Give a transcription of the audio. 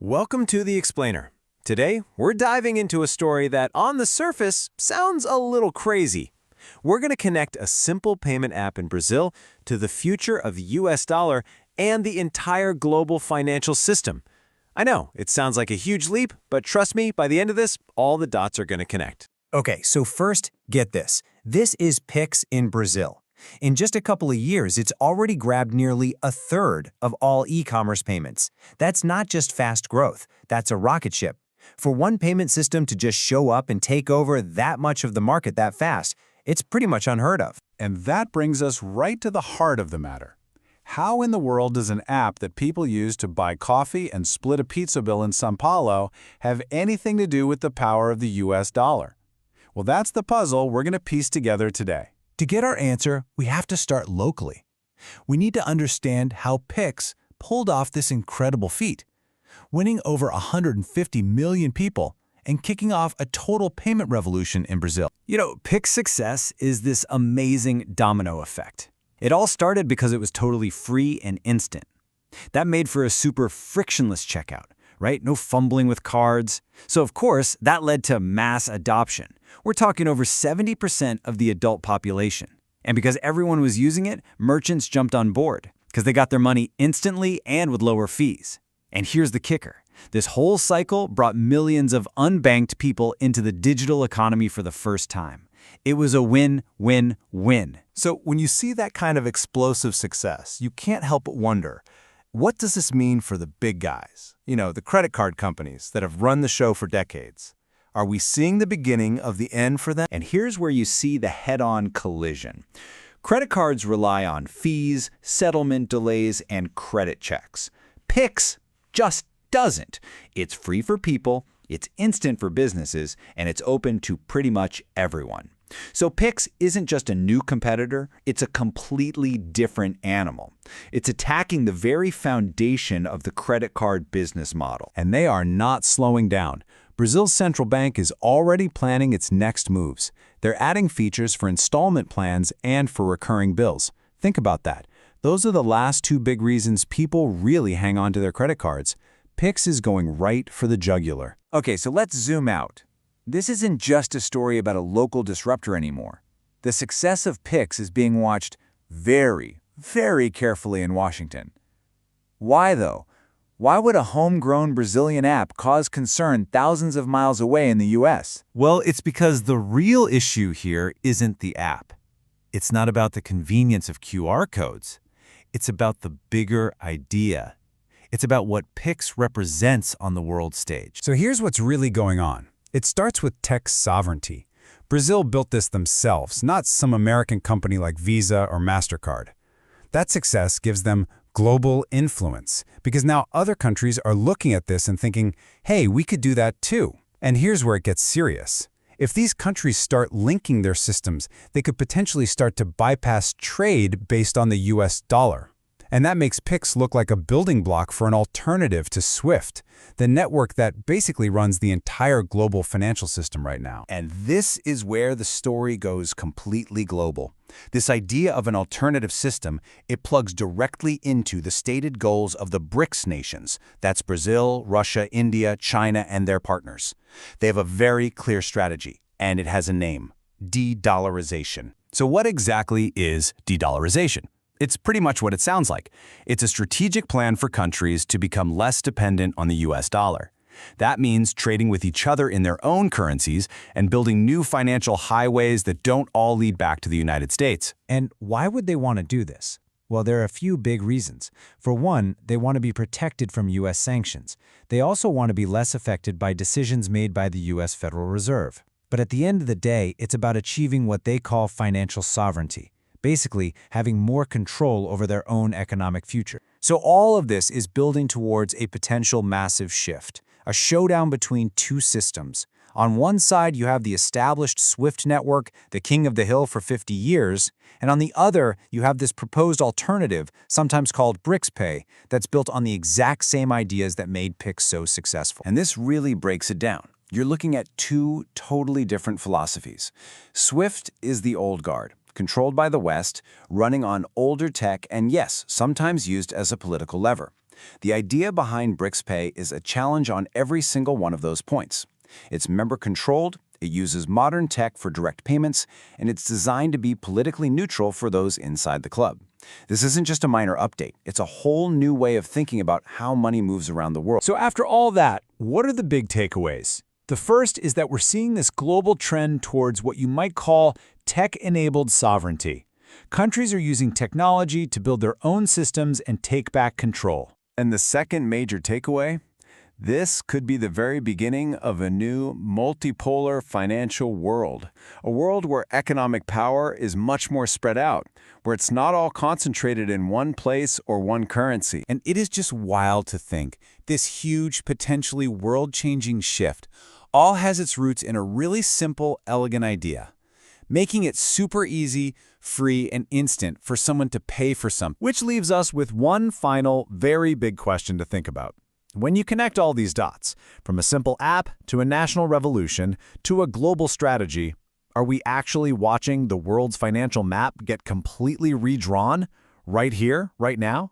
Welcome to The Explainer. Today, we're diving into a story that, on the surface, sounds a little crazy. We're going to connect a simple payment app in Brazil to the future of the US dollar and the entire global financial system. I know, it sounds like a huge leap, but trust me, by the end of this, all the dots are going to connect. Okay, so first, get this. This is Pix in Brazil. In just a couple of years, it's already grabbed nearly a third of all e-commerce payments. That's not just fast growth, that's a rocket ship. For one payment system to just show up and take over that much of the market that fast, it's pretty much unheard of. And that brings us right to the heart of the matter. How in the world does an app that people use to buy coffee and split a pizza bill in São Paulo have anything to do with the power of the US dollar? Well, that's the puzzle we're going to piece together today. To get our answer, we have to start locally. We need to understand how Pix pulled off this incredible feat, winning over 150 million people and kicking off a total payment revolution in Brazil. You know, Pix's success is this amazing domino effect. It all started because it was totally free and instant. That made for a super frictionless checkout, right? No fumbling with cards. So of course, that led to mass adoption. We're talking over 70% of the adult population. And because everyone was using it, merchants jumped on board because they got their money instantly and with lower fees. And here's the kicker. This whole cycle brought millions of unbanked people into the digital economy for the first time. It was a win-win-win. So when you see that kind of explosive success, you can't help but wonder, what does this mean for the big guys? You know, the credit card companies that have run the show for decades. Are we seeing the beginning of the end for them? And here's where you see the head-on collision. Credit cards rely on fees, settlement delays, and credit checks. Pix just doesn't. It's free for people, it's instant for businesses, and it's open to pretty much everyone. So Pix isn't just a new competitor, it's a completely different animal. It's attacking the very foundation of the credit card business model. And they are not slowing down. Brazil's central bank is already planning its next moves. They're adding features for installment plans and for recurring bills. Think about that. Those are the last two big reasons people really hang on to their credit cards. Pix is going right for the jugular. Okay, so let's zoom out. This isn't just a story about a local disruptor anymore. The success of Pix is being watched very, very carefully in Washington. Why, though? Why would a homegrown Brazilian app cause concern thousands of miles away in the US? Well, it's because the real issue here isn't the app. It's not about the convenience of QR codes. It's about the bigger idea. It's about what Pix represents on the world stage. So here's what's really going on. It starts with tech sovereignty. Brazil built this themselves, not some American company like Visa or MasterCard. That success gives them global influence, because now other countries are looking at this and thinking, hey, we could do that too. And here's where it gets serious. If these countries start linking their systems, they could potentially start to bypass trade based on the US dollar. And that makes Pix look like a building block for an alternative to SWIFT, the network that basically runs the entire global financial system right now. And this is where the story goes completely global. This idea of an alternative system, it plugs directly into the stated goals of the BRICS nations. That's Brazil, Russia, India, China, and their partners. They have a very clear strategy, and it has a name: de-dollarization. So what exactly is de-dollarization? It's pretty much what it sounds like. It's a strategic plan for countries to become less dependent on the US dollar. That means trading with each other in their own currencies and building new financial highways that don't all lead back to the United States. And why would they want to do this? Well, there are a few big reasons. For one, they want to be protected from US sanctions. They also want to be less affected by decisions made by the US Federal Reserve. But at the end of the day, it's about achieving what they call financial sovereignty. Basically, having more control over their own economic future. So all of this is building towards a potential massive shift, a showdown between two systems. On one side, you have the established SWIFT network, the king of the hill for 50 years, and on the other, you have this proposed alternative, sometimes called BRICS Pay, that's built on the exact same ideas that made Pix so successful. And this really breaks it down. You're looking at two totally different philosophies. SWIFT is the old guard, controlled by the West, running on older tech, and yes, sometimes used as a political lever. The idea behind BRICS Pay is a challenge on every single one of those points. It's member-controlled, it uses modern tech for direct payments, and it's designed to be politically neutral for those inside the club. This isn't just a minor update. It's a whole new way of thinking about how money moves around the world. So after all that, what are the big takeaways? The first is that we're seeing this global trend towards what you might call tech-enabled sovereignty. Countries are using technology to build their own systems and take back control. And the second major takeaway? This could be the very beginning of a new multipolar financial world, a world where economic power is much more spread out, where it's not all concentrated in one place or one currency. And it is just wild to think this huge, potentially world-changing shift all has its roots in a really simple, elegant idea, making it super easy, free, and instant for someone to pay for something. Which leaves us with one final, very big question to think about. When you connect all these dots, from a simple app to a national revolution to a global strategy, are we actually watching the world's financial map get completely redrawn right here, right now?